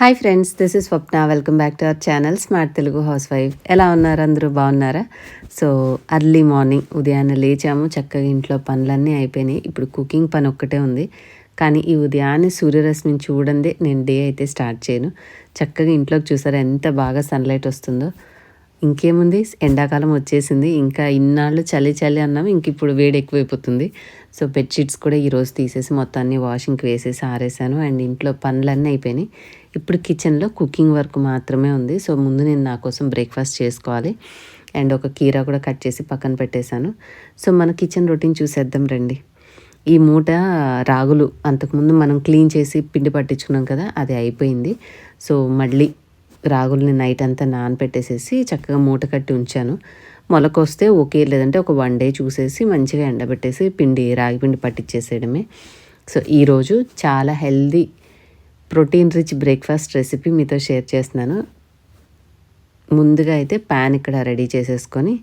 Hi friends, this is Swapna. Welcome back to our channel smart Telugu house wife. ఎలా ఉన్నారు? అందరూ బాగున్నారా? So early morning ఉదయాన్నే లేచాము, చక్కగా ఇంట్లో పనులన్నీ అయిపోయినాయి. ఇప్పుడు కుకింగ్ పని ఒక్కటే ఉంది. కానీ ఈ ఉదయాన్నే సూర్యరశ్మిని చూడందే నేను డే అయితే స్టార్ట్ చేయను. చక్కగా ఇంట్లోకి చూసారా ఎంత బాగా సన్లైట్ వస్తుందో. ఇంకేముంది, ఎండాకాలం వచ్చేసింది. ఇంకా ఇన్నాళ్ళు చలి చలి అన్నాము, ఇంక ఇప్పుడు వేడి ఎక్కువైపోతుంది. సో బెడ్షీట్స్ కూడా ఈరోజు తీసేసి మొత్తం అన్నీ వాషింగ్కి వేసేసి ఆరేసాను. అండ్ ఇంట్లో పనులన్నీ అయిపోయినాయి. ఇప్పుడు కిచెన్లో కుకింగ్ వర్క్ మాత్రమే ఉంది. సో ముందు నేను నా కోసం బ్రేక్ఫాస్ట్ చేసుకోవాలి. అండ్ ఒక కీరా కూడా కట్ చేసి పక్కన పెట్టేశాను. సో మన కిచెన్ రొటీన్ చూసేద్దాం రండి. ఈ మూట రాగులు అంతకుముందు మనం క్లీన్ చేసి పిండి పట్టించుకున్నాం కదా, అది అయిపోయింది. సో మళ్ళీ రాగుల్ని నైట్ అంతా నానపెట్టేసేసి చక్కగా మూట కట్టి ఉంచాను. మొలకొస్తే ఓకే, లేదంటే ఒక 1 డే చూసేసి మంచిగా ఎండబెట్టేసి రాగి పిండి పట్టించేసేయడమే. సో ఈరోజు చాలా healthy protein rich breakfast recipe మీతో షేర్ చేస్తున్నాను. ముందుగా అయితే ప్యాన్ ఇక్కడ రెడీ చేసేసుకొని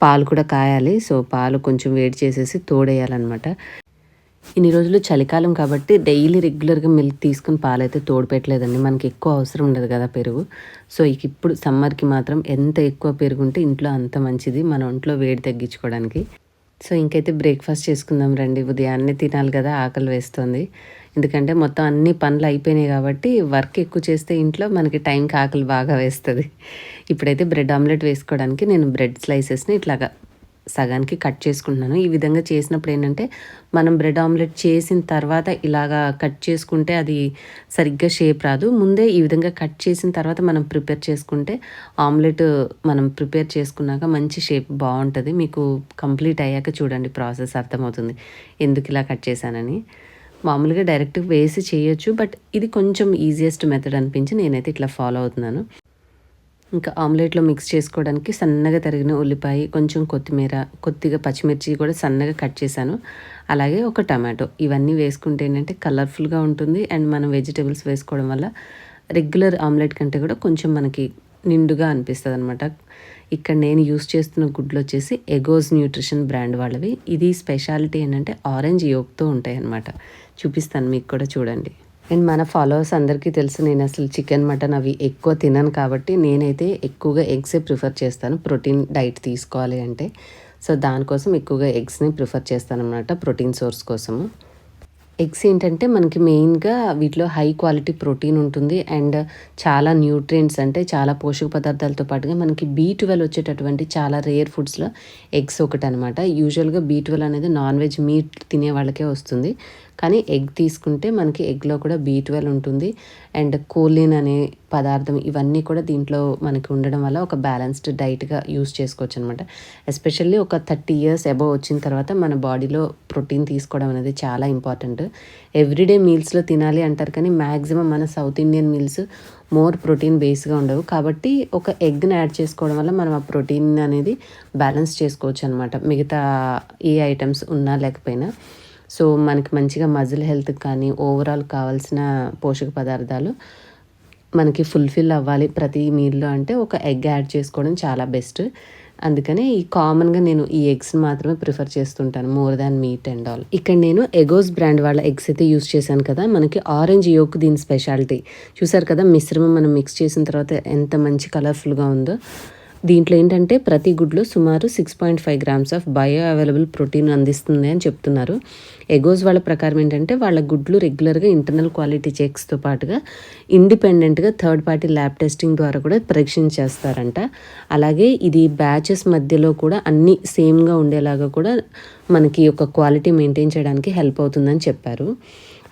పాలు కూడా కాయాలి. సో పాలు కొంచెం వేడి చేసేసి తోడేయాలన్నమాట. ఇన్ని రోజులు చలికాలం కాబట్టి డైలీ రెగ్యులర్గా మిల్క్ తీసుకుని పాలైతే తోడు పెట్టలేదండి. మనకి ఎక్కువ అవసరం ఉండదు కదా పెరుగు. సో ఇప్పుడు సమ్మర్కి మాత్రం ఎంత ఎక్కువ పెరుగుంటే ఇంట్లో అంత మంచిది, మన ఒంట్లో వేడి తగ్గించుకోవడానికి. సో ఇంకైతే బ్రేక్ఫాస్ట్ చేసుకుందాం రండి. ఉదయాన్నే తినాలి కదా, ఆకలి వేస్తుంది. ఎందుకంటే మొత్తం అన్ని పనులు అయిపోయినాయి కాబట్టి వర్క్ ఎక్కువ చేస్తే ఇంట్లో మనకి టైంకి ఆకలి బాగా వేస్తుంది. ఇప్పుడైతే బ్రెడ్ ఆమ్లెట్ వేసుకోవడానికి నేను బ్రెడ్ స్లైసెస్ని ఇట్లాగా సగానికి కట్ చేసుకుంటున్నాను. ఈ విధంగా చేసినప్పుడు ఏంటంటే మనం బ్రెడ్ ఆమ్లెట్ చేసిన తర్వాత ఇలాగా కట్ చేసుకుంటే అది సరిగ్గా షేప్ రాదు. ముందే ఈ విధంగా కట్ చేసిన తర్వాత మనం ప్రిపేర్ చేసుకుంటే ఆమ్లెట్ మనం ప్రిపేర్ చేసుకున్నాక మంచి షేప్ బాగుంటుంది. మీకు కంప్లీట్ అయ్యాక చూడండి ప్రాసెస్ అర్థమవుతుంది ఎందుకు ఇలా కట్ చేశానని. మామూలుగా డైరెక్ట్ వేసి చేయొచ్చు, బట్ ఇది కొంచెం ఈజియెస్ట్ మెథడ్ అనిపించి నేనైతే ఇట్లా ఫాలో అవుతున్నాను. ఇంకా ఆమ్లెట్లో మిక్స్ చేసుకోవడానికి సన్నగా తరిగిన ఉల్లిపాయ, కొంచెం కొత్తిమీర, కొద్దిగా పచ్చిమిర్చి కూడా సన్నగా కట్ చేశాను. అలాగే ఒక టమాటో, ఇవన్నీ వేసుకుంటే ఏంటంటే కలర్ఫుల్గా ఉంటుంది. అండ్ మనం వెజిటేబుల్స్ వేసుకోవడం వల్ల రెగ్యులర్ ఆమ్లెట్ కంటే కూడా కొంచెం మనకి నిండుగా అనిపిస్తుంది అనమాట. ఇక్కడ నేను యూస్ చేస్తున్న గుడ్లు వచ్చేసి ఎగోస్ న్యూట్రిషన్ బ్రాండ్ వాళ్ళవి. ఇది స్పెషాలిటీ ఏంటంటే ఆరెంజ్ యోక్తో ఉంటాయి అన్నమాట. చూపిస్తాను మీకు కూడా, చూడండి. అండ్ మన ఫాలోవర్స్ అందరికీ తెలుసు నేను అసలు చికెన్, మటన్ అవి ఎక్కువ తినను కాబట్టి నేనైతే ఎక్కువగా ఎగ్సే ప్రిఫర్ చేస్తాను ప్రోటీన్ డైట్ తీసుకోవాలి అంటే. సో దానికోసం ఎక్కువగా ఎగ్స్ని ప్రిఫర్ చేస్తాను అన్నమాట, ప్రోటీన్ సోర్స్ కోసము. ఎగ్స్ ఏంటంటే మనకి మెయిన్గా వీటిలో హై క్వాలిటీ ప్రోటీన్ ఉంటుంది. అండ్ చాలా న్యూట్రియంట్స్ అంటే చాలా పోషక పదార్థాలతో పాటుగా మనకి B12 వచ్చేటటువంటి చాలా రేర్ ఫుడ్స్లో ఎగ్స్ ఒకటి అనమాట. యూజువల్గా B12 అనేది నాన్ వెజ్ మీట్ తినే వాళ్ళకే వస్తుంది. కానీ ఎగ్ తీసుకుంటే మనకి ఎగ్లో కూడా B12 ఉంటుంది. అండ్ కోలిన్ అనే పదార్థం, ఇవన్నీ కూడా దీంట్లో మనకి ఉండడం వల్ల ఒక బ్యాలెన్స్డ్ డైట్గా యూస్ చేసుకోవచ్చు అనమాట. ఎస్పెషల్లీ ఒక 30 years అబవ్ వచ్చిన తర్వాత మన బాడీలో ప్రోటీన్ తీసుకోవడం అనేది చాలా ఇంపార్టెంట్. ఎవ్రీడే మీల్స్లో తినాలి అంటారు కానీ మ్యాక్సిమం మన South Indian meals more protein బేస్గా ఉండవు. కాబట్టి ఒక ఎగ్ని యాడ్ చేసుకోవడం వల్ల మనం ఆ ప్రోటీన్ అనేది బ్యాలెన్స్ చేసుకోవచ్చు అనమాట, మిగతా ఏ ఐటమ్స్ ఉన్నా లేకపోయినా. సో మనకి మంచిగా మజిల్ హెల్త్కి కానీ ఓవరాల్ కావాల్సిన పోషక పదార్థాలు మనకి ఫుల్ఫిల్ అవ్వాలి ప్రతి మీల్లో అంటే ఒక ఎగ్ యాడ్ చేసుకోవడం చాలా బెస్ట్. అందుకనే కామన్గా నేను ఈ ఎగ్స్ మాత్రమే ప్రిఫర్ చేస్తుంటాను more than meet and all. ఇక్కడ నేను ఎగోస్ బ్రాండ్ వాళ్ళ ఎగ్స్ అయితే యూస్ చేశాను కదా. మనకి ఆరెంజ్ యోక్ దీని స్పెషాలిటీ. చూసారు కదా, మిశ్రమం మనం మిక్స్ చేసిన తర్వాత ఎంత మంచి కలర్ఫుల్గా ఉందో. దీంట్లో ఏంటంటే ప్రతి గుడ్లో సుమారు 6.5 grams of bio available protein అందిస్తుంది అని చెప్తున్నారు. ఎగోస్ వాళ్ళ ప్రకారం ఏంటంటే వాళ్ళ గుడ్లు రెగ్యులర్గా ఇంటర్నల్ క్వాలిటీ చెక్స్తో పాటుగా ఇండిపెండెంట్గా థర్డ్ పార్టీ ల్యాబ్ టెస్టింగ్ ద్వారా కూడా పరీక్షించేస్తారంట. అలాగే ఇది బ్యాచెస్ మధ్యలో కూడా అన్నీ సేమ్గా ఉండేలాగా కూడా మనకి ఒక క్వాలిటీ మెయింటైన్ చేయడానికి హెల్ప్ అవుతుందని చెప్పారు.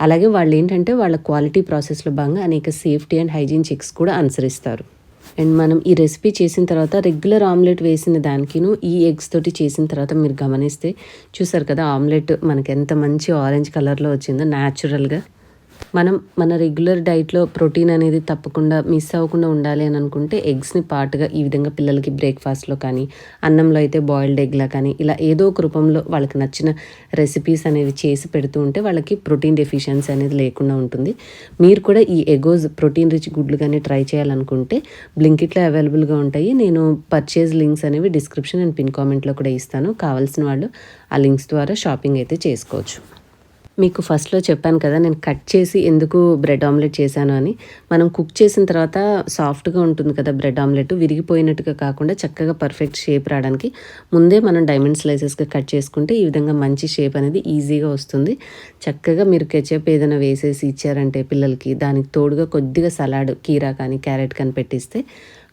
అలాగే వాళ్ళు ఏంటంటే వాళ్ళ క్వాలిటీ ప్రాసెస్లో భాగంగా అనేక సేఫ్టీ అండ్ హైజీన్ చెక్స్ కూడా అనుసరిస్తారు. అండ్ మనం ఈ రెసిపీ చేసిన తర్వాత రెగ్యులర్ ఆమ్లెట్ వేసిన దానికిను ఈ ఎగ్స్ తోటి చేసిన తర్వాత మీరు గమనిస్తే చూసారు కదా, ఆమ్లెట్ మనకి ఎంత మంచి ఆరెంజ్ కలర్లో వచ్చిందో న్యాచురల్గా. మనం మన రెగ్యులర్ డైట్లో ప్రోటీన్ అనేది తప్పకుండా మిస్ అవ్వకుండా ఉండాలి అని అనుకుంటే ఎగ్స్ని పాటుగా ఈ విధంగా పిల్లలకి బ్రేక్ఫాస్ట్లో కానీ, అన్నంలో అయితే బాయిల్డ్ ఎగ్లా కానీ, ఇలా ఏదో ఒక రూపంలో వాళ్ళకి నచ్చిన రెసిపీస్ అనేవి చేసి పెడుతూ ఉంటే వాళ్ళకి ప్రోటీన్ డెఫిషియన్సీ అనేది లేకుండా ఉంటుంది. మీరు కూడా ఈ ఎగోస్ ప్రోటీన్ రిచ్ గుడ్లు కానీ ట్రై చేయాలనుకుంటే బ్లింకిట్లో అవైలబుల్గా ఉంటాయి. నేను పర్చేజ్ లింక్స్ అనేవి డిస్క్రిప్షన్ అండ్ పిన్ కామెంట్లో కూడా ఇస్తాను. కావాల్సిన వాళ్ళు ఆ లింక్స్ ద్వారా షాపింగ్ అయితే చేసుకోవచ్చు. మీకు ఫస్ట్‌లో చెప్పాను కదా! నేను కట్ చేసి ఎందుకు బ్రెడ్ ఆమ్లెట్ చేశాను అని. మనం కుక్ చేసిన తర్వాత సాఫ్ట్‌గా ఉంటుంది కదా! బ్రెడ్ ఆమ్లెట్ విరిగిపోయినట్టుగా కాకుండా చక్కగా పర్ఫెక్ట్ షేప్ రావడానికి ముందే మనం డైమండ్ స్లైసెస్‌గా కట్ చేసుకుంటే ఈ విధంగా మంచి షేప్ అనేది ఈజీగా వస్తుంది. చక్కగా మీరు కెచప్ ఏదైనా వేసేసి ఇచ్చారంటే పిల్లలకి దానికి తోడుగా కొద్దిగా సలాడ్ కీరా కానీ, క్యారెట్ కానీ పెట్టిస్తే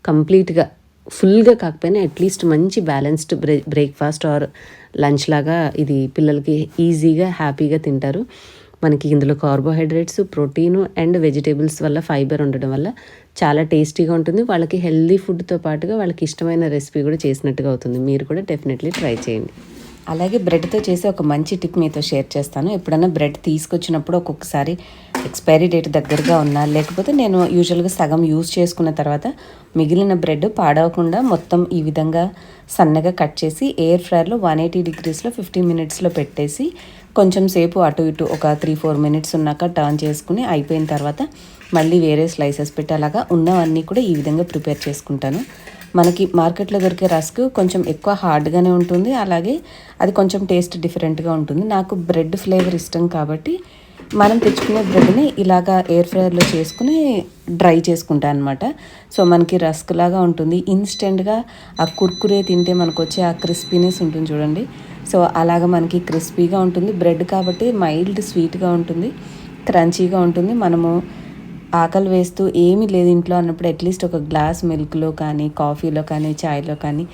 కంప్లీట్‌గా ఫుల్‌గా కాకపోయినా అట్‌లీస్ట్ మంచి బ్యాలెన్స్డ్ బ్రేక్‌ఫాస్ట్ ఆర్ లంచ్ లాగా ఇది పిల్లలకి ఈజీగా, హ్యాపీగా తింటారు. మనకి ఇందులో కార్బోహైడ్రేట్స్, ప్రోటీను అండ్ వెజిటబుల్స్ వల్ల ఫైబర్ ఉండడం వల్ల చాలా టేస్టీగా ఉంటుంది. వాళ్ళకి హెల్తీ ఫుడ్‌తో పాటుగా వాళ్ళకి ఇష్టమైన రెసిపీ కూడా చేసినట్టుగా అవుతుంది. మీరు కూడా డెఫినెట్‌లీ ట్రై చేయండి. అలాగే బ్రెడ్‌తో చేసే ఒక మంచి టిప్ మీతో షేర్ చేస్తాను. ఎప్పుడైనా బ్రెడ్ తీసుకొచ్చినప్పుడు ఒక్కొక్కసారి ఎక్స్‌పైరీ డేట్ దగ్గరగా ఉన్నా, లేకపోతే నేను యూజువల్‌గా సగం యూజ్ చేసుకున్న తర్వాత మిగిలిన బ్రెడ్ పాడవకుండా మొత్తం ఈ విధంగా సన్నగా కట్ చేసి ఎయిర్ ఫ్రైయర్‌లో 180 డిగ్రీస్‌లో 15 మినిట్స్‌లో పెట్టేసి కొంచెం సేపు అటు ఇటు ఒక 3-4 మినిట్స్ ఉన్నాక టర్న్ చేసుకుని అయిపోయిన తర్వాత మళ్ళీ వేరే స్లైసెస్ పెట్టి అలాగా ఉన్నవన్నీ కూడా ఈ విధంగా ప్రిపేర్ చేసుకుంటాను. మనకి మార్కెట్లో దొరికే రస్క్ కొంచెం ఎక్కువ హార్డ్గానే ఉంటుంది. అలాగే అది కొంచెం టేస్ట్ డిఫరెంట్గా ఉంటుంది. నాకు బ్రెడ్ ఫ్లేవర్ ఇష్టం కాబట్టి మనం తెచ్చుకునే బ్రెడ్ని ఇలాగా ఎయిర్ ఫ్రైయర్లో చేసుకుని డ్రై చేసుకుంటాను అనమాట. సో మనకి రస్క్ లాగా ఉంటుంది. ఇన్స్టెంట్గా ఆ కుర్కురే తింటే మనకు వచ్చే ఆ క్రిస్పీనెస్ ఉంటుంది చూడండి. సో అలాగ మనకి క్రిస్పీగా ఉంటుంది. బ్రెడ్ కాబట్టి మైల్డ్ స్వీట్గా ఉంటుంది, క్రంచీగా ఉంటుంది. మనము ఆకలి వేస్తూ ఏమీ లేదు ఇంట్లో అన్నప్పుడు అట్లీస్ట్ ఒక గ్లాస్ మిల్క్లో కానీ, కాఫీలో కానీ, చాయ్లో కానీ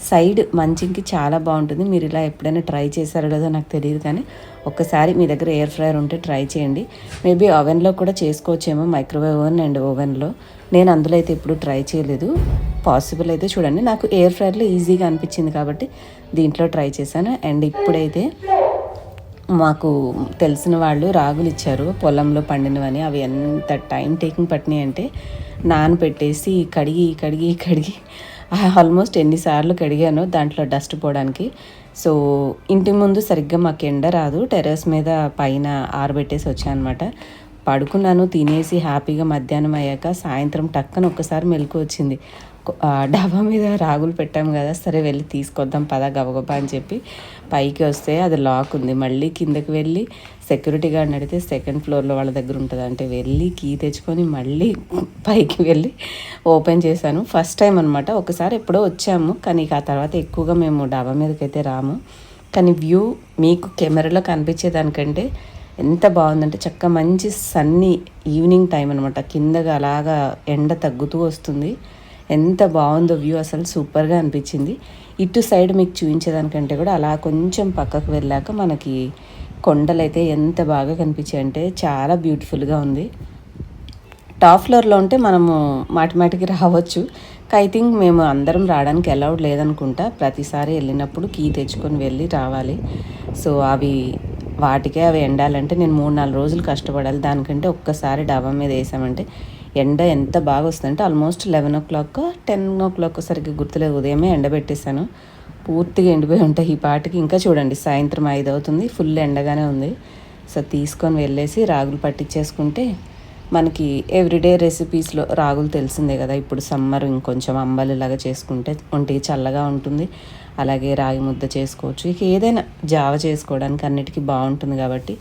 సైడ్ మంచింగ్కి చాలా బాగుంటుంది. మీరు ఇలా ఎప్పుడైనా ట్రై చేశారో లేదో నాకు తెలియదు, కానీ ఒక్కసారి మీ దగ్గర ఎయిర్ ఫ్రైయర్ ఉంటే ట్రై చేయండి. మేబీ ఓవెన్లో కూడా చేసుకోవచ్చేమో, మైక్రోవేవ్ ఓవెన్ అండ్ ఓవెన్లో. నేను అందులో అయితే ఎప్పుడు ట్రై చేయలేదు. పాసిబుల్ అయితే చూడండి. నాకు ఎయిర్ ఫ్రైయర్లో ఈజీగా అనిపించింది కాబట్టి దీంట్లో ట్రై చేశాను. అండ్ ఇప్పుడైతే మాకు తెలిసిన వాళ్ళు రాగులు ఇచ్చారు పొలంలో పండినవని. అవి ఎంత టైం టేకింగ్ పట్టినాయి అంటే నానబెట్టేసి కడిగి ఆల్మోస్ట్ ఎన్నిసార్లు కడిగానో దాంట్లో డస్ట్ పోవడానికి. సో ఇంటి ముందు సరిగ్గా మాకు ఎండ రాదు, టెర్రస్ మీద పైన ఆరబెట్టేసి వచ్చాను అనమాట. పడుకున్నాను తినేసి హ్యాపీగా. మధ్యాహ్నం అయ్యాక సాయంత్రం టక్కన ఒక్కసారి మెలకు వచ్చింది. డాబా మీద రాగులు పెట్టాము కదా, సరే వెళ్ళి తీసుకొద్దాం పద గబగబా అని చెప్పి పైకి వస్తే అది లాక్ ఉంది. మళ్ళీ కిందకి వెళ్ళి సెక్యూరిటీ గార్డ్ని అడిగితే సెకండ్ ఫ్లోర్లో వాళ్ళ దగ్గర ఉంటుంది అంటే వెళ్ళి కీ తెచ్చుకొని మళ్ళీ పైకి వెళ్ళి ఓపెన్ చేశాను. ఫస్ట్ టైం అనమాట. ఒకసారి ఎప్పుడో వచ్చాము, కానీ ఆ తర్వాత ఎక్కువగా మేము డాబా మీదకైతే రాము. కానీ వ్యూ మీకు కెమెరాలో కనిపించేదానికంటే ఎంత బాగుందంటే చక్కగా మంచి సన్నీ ఈవినింగ్ టైం అనమాట. కిందగా అలాగా ఎండ తగ్గుతూ వస్తుంది. ఎంత బాగుందో వ్యూ, అసలు సూపర్గా అనిపించింది. ఇటు సైడ్ మీకు చూపించేదానికంటే కూడా అలా కొంచెం పక్కకు వెళ్ళాక మనకి కొండలు అయితే ఎంత బాగా కనిపించాయి అంటే చాలా బ్యూటిఫుల్గా ఉంది. టాప్ ఫ్లోర్లో ఉంటే మనము మాటిమాటికి రావచ్చు. ఐ థింక్ మేము అందరం రావడానికి అలౌడ్ లేదనుకుంటా. ప్రతిసారి వెళ్ళినప్పుడు కీ తెచ్చుకొని వెళ్ళి రావాలి. సో వాటికే అవి ఎండాలంటే నేను 3-4 రోజులు కష్టపడాలి. దానికంటే ఒక్కసారి డాబా మీద వేసామంటే ఎండ ఎంత బాగా వస్తుందంటే ఆల్మోస్ట్ 11 o'clock 10 o'clock సరిగ్గా గుర్తులేదు, ఉదయమే ఎండబెట్టేశాను. పూర్తిగా ఎండిపోయి ఉంటాయి ఈ పాటికి. ఇంకా చూడండి సాయంత్రం 5 అవుతుంది, ఫుల్ ఎండగానే ఉంది. సో తీసుకొని వెళ్ళేసి రాగులు పట్టించేసుకుంటే మనకి ఎవ్రీడే రెసిపీస్లో రాగులు తెలిసిందే కదా. ఇప్పుడు సమ్మర్ ఇంకొంచెం అంబలిలాగా చేసుకుంటే ఒంటికి చల్లగా ఉంటుంది. అలాగే రాగి ముద్ద చేసుకోవచ్చు. ఇక ఏదైనా జావ చేసుకోవడానికి అన్నిటికీ బాగుంటుంది కాబట్టి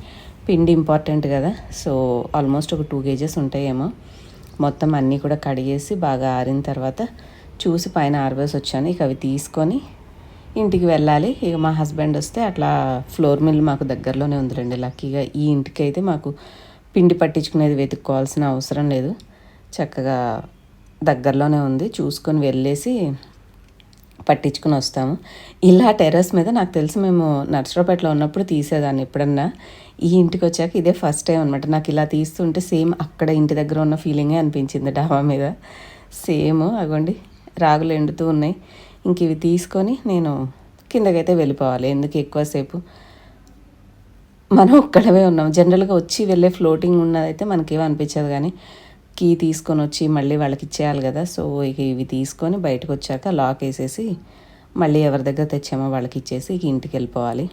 పిండి ఇంపార్టెంట్ కదా. సో ఆల్మోస్ట్ ఒక 2 kgs ఉంటాయేమో. మొత్తం అన్నీ కూడా కడిగేసి బాగా ఆరిన తర్వాత చూసి పైన ఆరవేసి వచ్చాను. ఇక అవి తీసుకొని ఇంటికి వెళ్ళాలి. ఇక మా హస్బెండ్ వస్తే అట్లా ఫ్లోర్ మిల్ మాకు దగ్గరలోనే ఉందిలేండి. లక్కీగా ఈ ఇంటికి అయితే మాకు పిండి పట్టించుకునేది వెతుక్కోవాల్సిన అవసరం లేదు, చక్కగా దగ్గరలోనే ఉంది. చూసుకొని వెళ్ళేసి పట్టించుకుని వస్తాము. ఇలా టెర్రస్ మీద నాకు తెలిసి మేము నర్సరావుపేటలో ఉన్నప్పుడు తీసేదాన్ని ఎప్పుడన్నా. ఈ ఇంటికి వచ్చాక ఇదే ఫస్ట్ టైం అనమాట. నాకు ఇలా తీస్తుంటే సేమ్ అక్కడ ఇంటి దగ్గర ఉన్న ఫీలింగే అనిపించింది డాబా మీద. సేమ్ అగోండి రాగులు ఎండుతూ ఉన్నాయి. ఇంక ఇవి తీసుకొని నేను కిందకైతే వెళ్ళిపోవాలి. ఎందుకు ఎక్కువసేపు, మనం ఒక్కడమే ఉన్నాం. జనరల్గా వచ్చి వెళ్ళే ఫ్లోటింగ్ ఉన్నదైతే మనకేమో అనిపించదు, కానీ కీ తీసుకొని వచ్చి మళ్ళీ వాళ్ళకి ఇచ్చేయాలి కదా. సో ఇక ఇవి తీసుకొని బయటకు వచ్చాక లాక్ వేసేసి మళ్ళీ ఎవరి దగ్గర తెచ్చామో వాళ్ళకి ఇచ్చేసి ఇక ఇంటికి వెళ్ళిపోవాలి.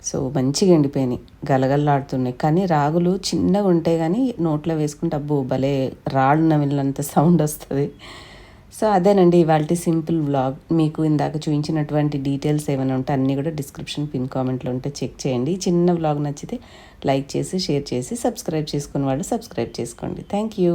సో మంచిగా ఎండిపోయినాయి, గలగలలాడుతున్నాయి. కానీ రాగులు చిన్నగా ఉంటే కానీ నోట్లో వేసుకుంటే అబ్బో భలే రాళ్ళు నమిలినంత సౌండ్ వస్తుంది. సో అదేనండి ఇవాళ సింపుల్ వ్లాగ్. మీకు ఇందాక చూపించినటువంటి డీటెయిల్స్ ఏమైనా ఉంటే అన్నీ కూడా డిస్క్రిప్షన్ పిన్ కామెంట్లో ఉంటే చెక్ చేయండి. ఈ చిన్న వ్లాగ్ నచ్చితే లైక్ చేసి షేర్ చేసి సబ్స్క్రైబ్ చేసుకున్న వాళ్ళు సబ్స్క్రైబ్ చేసుకోండి. Thank you.